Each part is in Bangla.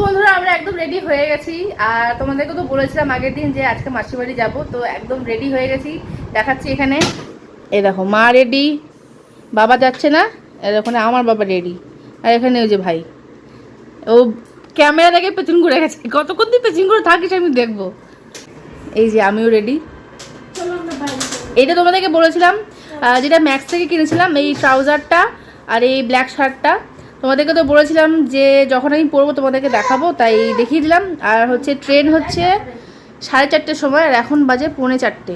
বন্ধুরা আমরা একদম রেডি হয়ে গেছি। আর তোমাদেরকে তো বলেছিলাম আগের দিন যে আজকে মাসির বাড়ি যাবো, তো একদম রেডি হয়ে গেছি। দেখাচ্ছি এখানে, এই দেখো মা রেডি, বাবা যাচ্ছে না, আর ওখানে আমার বাবা রেডি, আর এখানে ওই যে ভাই, ও ক্যামেরা দেখে পেছন ঘুরে গেছে। কতক্ষণ দিয়ে পেছন ঘুরে থাকিস আমি দেখবো। এই যে আমিও রেডি। এইটা তোমাদেরকে বলেছিলাম, যেটা ম্যাক্স থেকে কিনেছিলাম, এই ট্রাউজারটা আর এই ব্ল্যাক শার্টটা। তোমাদেরকে তো বলেছিলাম যে যখন আমি পরবো তোমাদেরকে দেখাবো, তাই দেখিয়ে দিলাম। আর হচ্ছে ট্রেন হচ্ছে 4:30টার সময়, আর এখন বাজে 4:45,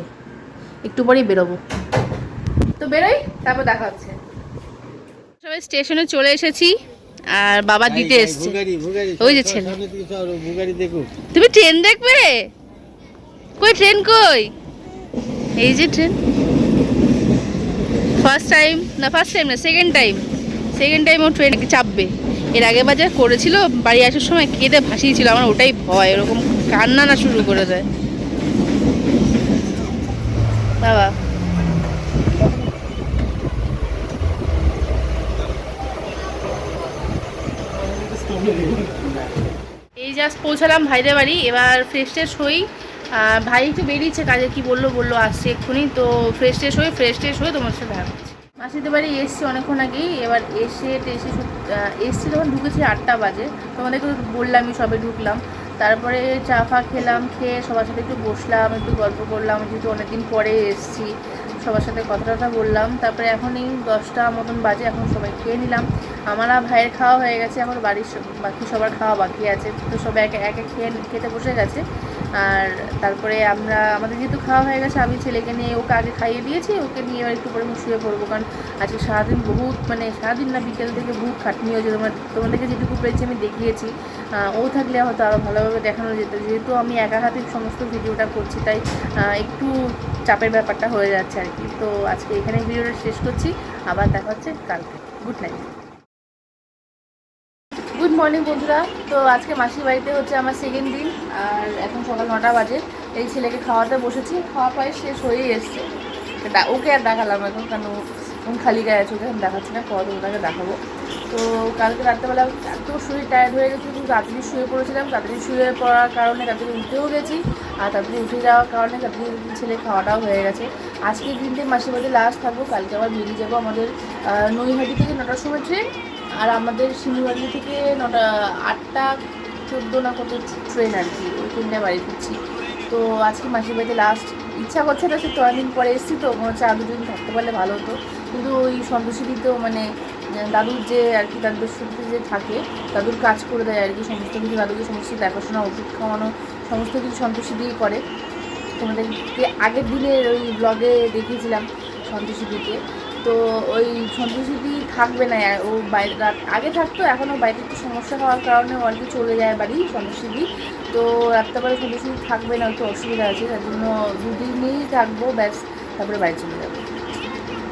একটু পরেই বেরোবো। তো বেরোই, তারপর দেখা হচ্ছে। সবাই স্টেশনে চলে এসেছি, আর বাবা দিতে এসছে। ওই যে ছেলে, তুমি ট্রেন দেখবে? কই ট্রেন কই? এই যে ট্রেন। ফার্স্ট টাইম না, সেকেন্ড টাইম ও ট্রেনে চাপবে। এর আগে বাজার করেছিল, বাড়ি আসার সময় কেঁদে ভাসিয়েছিল। আমার ওটাই ভয়, এরকম কান্না না শুরু করে দেয় বাবা। এই জাস্ট পৌঁছালাম ভাইদের বাড়ি, এবার ফ্রেশ ট্রেশ হই। ভাই একটু বেরিয়েছে কাজে, কি বললো আসছে এক্ষুনি। তো ফ্রেশ ট্রেশ হয়ে তোমার সাথে দেখা করছি। মাসিদের বাড়ি এসছি অনেকক্ষণ আগেই। এবার এসছি যখন ঢুকেছি 8টা বাজে, তোমাদেরকে বললামই সবে ঢুকলাম। তারপরে চা ফা খেলাম, খেয়ে সবার সাথে একটু বসলাম, একটু গল্প করলাম, যেহেতু অনেকদিন পরে এসছি, সবার সাথে কথা বললাম। তারপরে এখন এই 10টা মতন বাজে, এখন সবাই খেয়ে নিলাম। আমার ভাইয়ের খাওয়া হয়ে গেছে, আমার বাড়ির বাকি সবার খাওয়া বাকি আছে। তো সবাই একে খেতে বসে গেছে। আর তারপরে আমাদের যেহেতু খাওয়া হয়ে গেছে, আমি ছেলেকে নিয়ে ওকে আগে খাইয়ে দিয়েছি, ওকে নিয়ে এবার একটু পরে শুয়ে পড়বো। কারণ আজকে সারাদিন সারাদিন না, বিকেল থেকে বহুত খাটনি হয়েছে। তোমাদেরকে যেটুকু পেয়েছি আমি দেখিয়েছি। ও থাকলে হয়তো আরও ভালোভাবে দেখানো যেত। যেহেতু আমি একা হাতে সমস্ত ভিডিওটা করছি, তাই একটু চাপের ব্যাপারটা হয়ে যাচ্ছে আর কি। তো আজকে এখানে ভিডিওটা শেষ করছি, আবার দেখা হচ্ছে কালকে। গুড নাইট, গুড মর্নিং বন্ধুরা। তো আজকে মাসির বাড়িতে হচ্ছে আমার সেকেন্ড দিন, আর এখন সকাল 9টা বাজে। এই ছেলেকে খাওয়াতে বসেছি, খাওয়া প্রায় শেষ হয়েই এসছে। ওকে আর দেখালাম এখন, কারণ এখন খালি গায়ে আছে, ওকে এখন দেখাচ্ছি না, পরে ওটাকে দেখাবো। তো কালকে রাত্রেবেলা এত শরীর টায়ার্ড হয়ে গেছে, কিন্তু তাড়াতাড়ি শুয়ে পড়েছিলাম। তাড়াতাড়ি শুয়ে পড়ার কারণে তাড়াতাড়ি উঠেও গেছি, আর তাড়াতাড়ি উঠে যাওয়ার কারণে তাড়াতাড়ি ছেলে খাওয়াটাও হয়ে গেছে। আজকের দিনতে মাসির বাড়িতে লাস্ট থাকবো, কালকে আবার বেরিয়ে যাবো। আমাদের নৈহাটি থেকে 9টার সময় ট্রেন, আর আমাদের শিমুলবাড়ি থেকে 8:14 না কত ট্রেন আর কি, ওই ট্রেনটায় বাড়ি ফিরছি। তো আজকে মাসির বাড়িতে লাস্ট। ইচ্ছা করছে না, সে তো অনেকদিন পরে এসেছি, তো মনে হচ্ছে আর দুদিন থাকতে পারলে ভালো হতো। কিন্তু ওই সন্তোষীদিতেও মানে দাদুর যে আর কি, দাদুর সাথে যে থাকে, দাদুর কাজ করে দেয় আর কি সমস্ত কিছু। দাদুকে সমস্ত দেখাশোনা, ওষুধ খাওয়ানো, সমস্ত কিছু সন্তোষী দিয়েই করে। তোমাদেরকে আগের দিনের ওই ব্লগে দেখিয়েছিলাম সন্তোষীদিকে। তো ওই সন্তোষীদি থাকবে না, ও বাইরে আগে থাকতো, এখন ও বাইরে একটু সমস্যা হওয়ার কারণে ও আর কি চলে যায় বাড়ি সন্তোষীদি। তো রাত্রেবেলা সন্তোষীদি থাকবে না, একটু অসুবিধা আছে, তার জন্য 2 দিনই থাকবো, ব্যাস তারপরে বাড়ি চলে যাবো।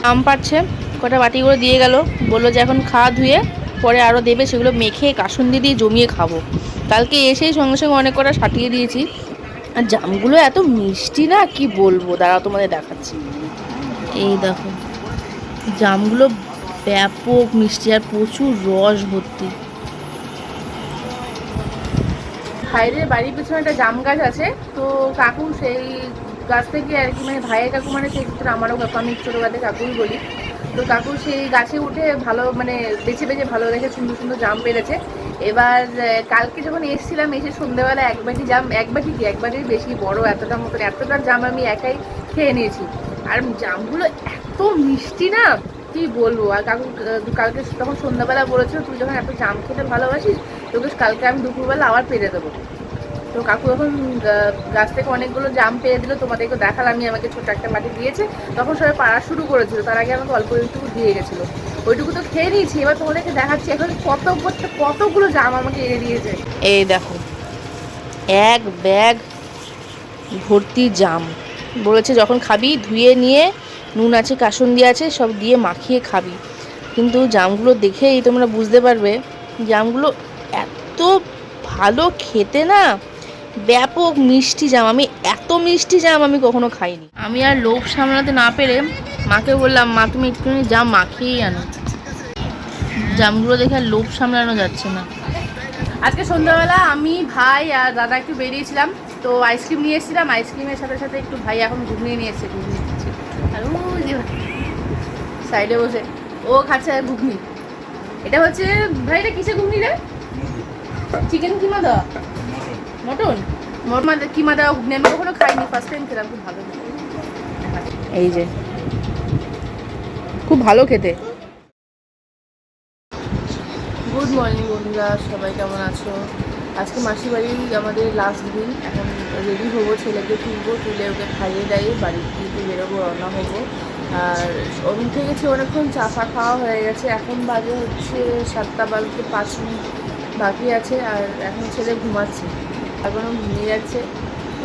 আম পাচ্ছে, কটা বাটি করে দিয়ে গেল, বললো যে এখন খাওয়া ধুয়ে পরে আরও দেবে, সেগুলো মেখে কাসুন্দি দিয়ে জমিয়ে খাবো। কালকে এসেই সঙ্গে সঙ্গে অনেক কটা সাটিয়ে দিয়েছি। আর জামগুলো এত মিষ্টি না, কি বলবো, দাঁড়াও তোমাদের দেখাচ্ছি। এই দেখো জামগুলো ব্যাপক মিষ্টি, আর প্রচুর রস ভর্তি। ভাইদের বাড়ির পেছনে একটা জাম গাছ আছে, তো কাকু সেই গাছ থেকে আর কি, মানে ভাইয়ের কাকু, মানে সেই ক্ষেত্রে আমারও কাকু, আমি ছোটোবেলাতে কাকুই বলি। তো কাকু সেই গাছে উঠে ভালো মানে বেছে ভালো রেখে সুন্দর সুন্দর জাম পেরেছে। এবার কালকে যখন এসেছিলাম, এসে সন্ধ্যেবেলা এক বাটির বেশি বড়, এতটা জাম আমি একাই খেয়ে নিয়েছি। আর জামগুলো এত মিষ্টি না, কি বলবো। আর কাকু কালকে তখন সন্ধ্যাবেলা বলেছিল, তুই যখন এত জাম খেতে ভালোবাসিস, তোকে কালকে আমি দুপুরবেলা আবার পেরে দেবো। তো কাকু এখন গাছ থেকে অনেকগুলো জাম পেয়ে দিল, তোমাদেরকে দেখালাম, আমাকে ছোট একটা বাটি দিয়েছে। তখন সবাই পাড়া শুরু করেছিল, তার আগে আমাকে অল্প একটুকু দিয়ে গেছিলো, ওইটুকু তো খেয়ে নিয়েছি। এবার তোমাদেরকে দেখাচ্ছি এখন কতগুলো জাম আমাকে এনে দিয়েছে। এই দেখো, এক ব্যাগ ভর্তি জাম। বলেছে যখন খাবি ধুয়ে নিয়ে নুন আছে, কাসুন্দি আছে, সব দিয়ে মাখিয়ে খাবি। কিন্তু জামগুলো দেখেই তোমরা বুঝতে পারবে, জামগুলো এত ভালো খেতে না, ব্যাপক মিষ্টি জাম। আমি এত মিষ্টি জাম আমি কখনো খাইনি। আমি আর লোভ সামলাতে না পেরে মাকে বললাম, মা তুমি একটুখানি জাম মাখিয়েই আনো। জামগুলো দেখে আর লোভ সামলানো যাচ্ছে না। আজকে সন্ধ্যাবেলা আমি ভাই আর দাদা একটু বেরিয়েছিলাম, তো আইসক্রিম নিয়ে এসেছিলাম। আইসক্রিমের সাথে সাথে একটু ভাই এখন ঘুগনি নিয়ে এসেছে, ঘুগনি খাচ্ছে। আর ও যে সাইডে বসে ও খাচ্ছে ঘুগনি। এটা হচ্ছে ভাই, এটা কিসে ঘুগনি রে? চিকেন কিমা দেওয়া, মটন মটন কিমা দেওয়া ঘুগনি। আমি কখনো খাইনি, ফার্স্ট টাইম খেলাম, খুব ভালো। এই যে খুব ভালো খেতে। গুড মর্নিং বন্ধুরা, সবাই কেমন আছো? আজকে মাসি বাড়ি আমাদের লাস্ট দিন। এখন রেডি হবো, ছেলেকে তুলবো, তুলে ওকে খাইয়ে দাইয়ে বাড়ির দিকে বেরোবো, রওনা হবো। আর উঠে গেছি অনেকক্ষণ, চা ফা খাওয়া হয়ে গেছে। এখন বাজে হচ্ছে 7টা বাজতে 5 মিনিট বাকি আছে। আর এখন ছেলে ঘুমাচ্ছে, এখনও ঘুমিয়ে যাচ্ছে।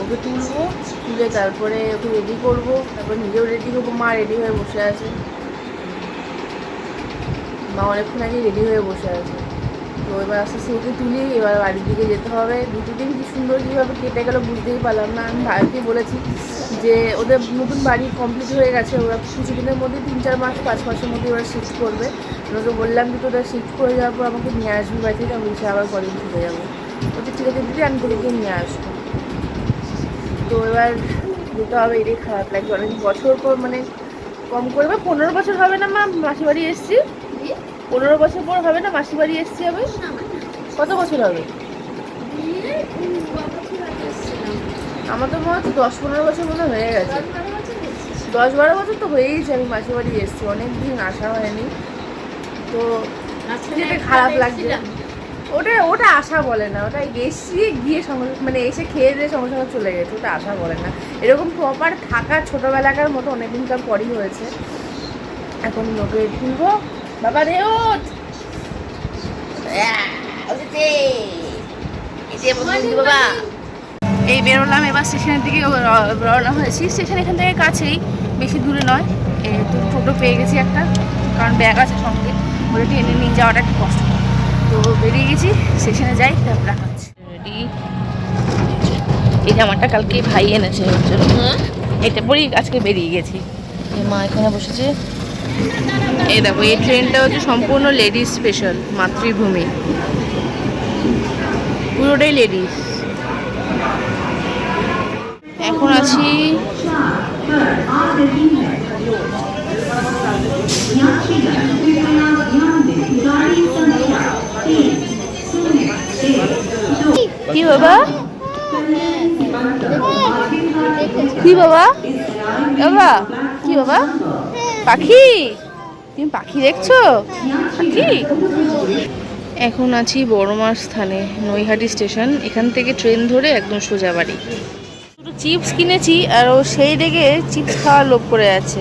ওকে তুলবো, তুলে তারপরে ওকে রেডি করবো, তারপর নিজেও রেডি হবো। মা রেডি হয়ে বসে আছে, মা অনেকক্ষণ আগে রেডি হয়ে বসে আছে। তো এবার আস্তে আস্তে ওকে তুলি, এবার বাড়ির দিকে যেতে হবে। দুটো দিন কি সুন্দর কীভাবে কেটে গেলো বুঝতেই পারলাম না। আমি ভাইকে বলেছি যে ওদের নতুন বাড়ি কমপ্লিট হয়ে গেছে, ওরা কিছুদিনের মধ্যে 3-4 মাস 5 মাসের মধ্যে ওরা শিফট করবে। ওকে বললাম যে তোরা শিফট করে যাওয়ার পর আমাকে নিয়ে আসবি বাড়ি থেকে, আমি আবার পরের দিন চলে যাবো। ওদের ঠিক আছে দিদি, আমি তোদেরকে নিয়ে আসবো। তো এবার যেতে হবে, এটাই খারাপ লাগবে। অনেক বছর পর, মানে কম করে 15 বছর হবে না মা মাসি বাড়ি এসেছি। 15 বছর পর হবে না মাসি বাড়ি এসেছি আমি? কত বছর হবে? আমার তো মনে হচ্ছে 10-15 বছর মনে হয়ে গেছে। 10-12 বছর তো হয়েইছে আমি মাসি বাড়ি এসেছি, অনেক দিন আসা হয়নি। তো যেতে খারাপ লাগছে। ওটা আশা বলে না, ওটা এসে গিয়ে সঙ্গে মানে এসে খেয়ে দিয়ে সঙ্গে সঙ্গে চলে গেছে, ওটা আশা বলে না। এরকম প্রপার থাকা ছোটোবেলাকার মতো অনেকদিনকার পরই হয়েছে। এখন লোকে তুলবো, বাবা রে ওঠ, বাবা। এই বেরোলাম, এবার স্টেশনের দিকে রওনা হয়েছি। স্টেশন এখান থেকে কাছেই, বেশি দূরে নয়। তো টোটো পেয়ে গেছি একটা, কারণ ব্যাগ আছে সঙ্গে, ওটা টেনে নিয়ে যাওয়াটা একটু কষ্ট। তো বেরিয়ে গেছি, স্টেশনে যাই, তারপর রাখা হচ্ছে রেডি। এই জামাটা কালকে ভাই এনেছে ওর জন্য, এটা পরেই আজকে বেরিয়ে গেছি। মা এখানে বসেছে। এই দেখো, এই ট্রেনটা হচ্ছে সম্পূর্ণ লেডিস স্পেশাল, মাতৃভূমি, পুরোটাই লেডিস। এখন আছি কি বাবা, কি বাবা, বাবা কি বাবা, পাখি? তুমি পাখি দেখছো? পাখি। এখন আছি বড়মার স্থানে, নৈহাটি স্টেশন। এখান থেকে ট্রেন ধরে একদম সোজা বাড়ি। দুটো চিপস কিনেছি, আর ও সেই দেখে চিপস খাওয়ার লোভ করে আছে।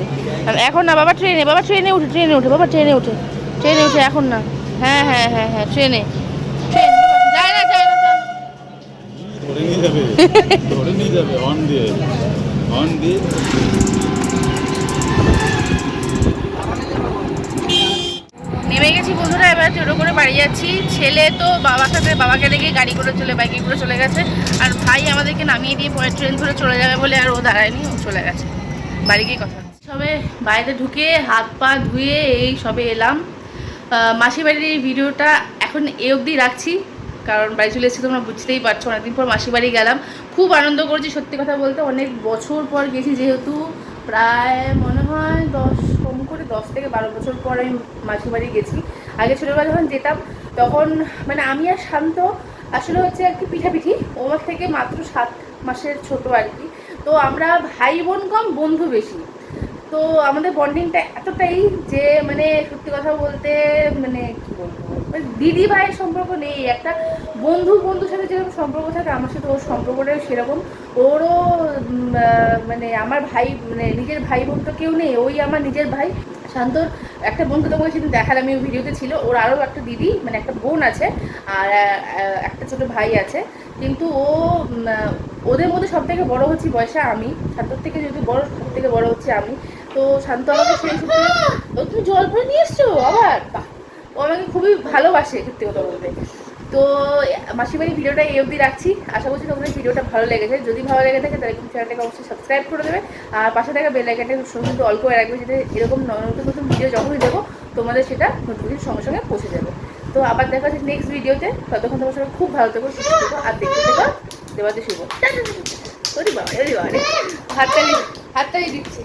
এখন না বাবা, ট্রেনে, বাবা ট্রেনে উঠে, ট্রেনে উঠে, বাবা ট্রেনে উঠে, ট্রেনে উঠে, এখন না। হ্যাঁ হ্যাঁ হ্যাঁ হ্যাঁ, ট্রেনে, ট্রেন যায় না, যায় না, ধরে নিয়ে যাবে, ধরে নিয়ে যাবে, হর্ন দিয়ে, হর্ন দিয়ে। নেমে গেছি বন্ধুরা, এবার টোটো করে বাড়ি যাচ্ছি। ছেলে তো বাবার সাথে, বাবাকে দেখে গাড়ি করে বাইকে করে চলে গেছে। আর ভাই আমাদেরকে নামিয়ে দিয়ে পরে ট্রেন ধরে চলে যাবে বলে আর ও দাঁড়ায়নি, ও চলে গেছে বাড়ি গিয়ে কথা। সবে বাড়িতে ঢুকে হাত পা ধুয়ে এই সবে এলাম। মাসির বাড়ির এই ভিডিওটা এখন এ অবধি রাখছি, কারণ বাড়ি চলে এসেছি, তোমরা বুঝতেই পারছো। অনেকদিন পর মাসির বাড়ি গেলাম, খুব আনন্দ করেছি। সত্যি কথা বলতে অনেক বছর পর গেছি, যেহেতু প্রায় মনে হয় 10 থেকে 12 বছর পর আমি মাসির বাড়ি গেছি। আগে ছোটোবেলা যখন যেতাম তখন মানে আমি আর শান্ত আসলে হচ্ছে আর কি পিঠাপিঠি, ওর থেকে মাত্র 7 মাসের ছোটো আর কি। তো আমরা ভাই বোন কম, বন্ধু বেশি। তো আমাদের বন্ডিংটা এতটাই যে মানে সত্যি কথা বলতে মানে কী বলবো, মানে দিদি ভাইয়ের সম্পর্ক নেই, একটা বন্ধুর সাথে যেরকম সম্পর্ক থাকে আমার সাথে ওর সম্পর্কটাও সেরকম। ওরও মানে আমার ভাই, মানে নিজের ভাই বোন তো কেউ নেই, ওই আমার নিজের ভাই। শান্তর একটা বোনকে তোমাকে সেদিন দেখালাম, আমি ভিডিওতে ছিল। ওর আরও একটা দিদি, মানে একটা বোন আছে, আর একটা ছোটো ভাই আছে। কিন্তু ওদের মধ্যে সব থেকে বড়ো হচ্ছি বয়সে আমি, শান্তর থেকে যদি বড়, সব থেকে বড়ো হচ্ছে আমি। তো শান্ত আমাকে সেই সূত্রে, তুমি জল ভরে নিয়ে এসছো আবার, ও আমাকে খুবই ভালোবাসে সত্যি কথা বলতে। তো মাসির বাড়ির ভিডিওটা এই অবধি রাখছি। আশা করছি তোমাদের ভিডিওটা ভালো লেগেছে। যদি ভালো লেগে থাকে তাহলে কিন্তু চ্যানেলটাকে অবশ্যই সাবস্ক্রাইব করে দেবে, আর পাশে থাকা বেল আইকনটা কিন্তু অল করে রাখবে, যাতে এরকম নতুন নতুন ভিডিও যখনই দেবো তোমাদের সেটা নোটিফিকেশন সঙ্গে সঙ্গে পৌঁছে যাবে। তো তো আবার দেখা হচ্ছে নেক্সট ভিডিওতে। ততক্ষণ তোমার সবাই খুব ভালো থেকো, সুস্থ থেকো, আর দেখতে থেকো দেবাতে শুভ। ওরে বাবা, ওরে বাবা, হাততালি দিচ্ছে।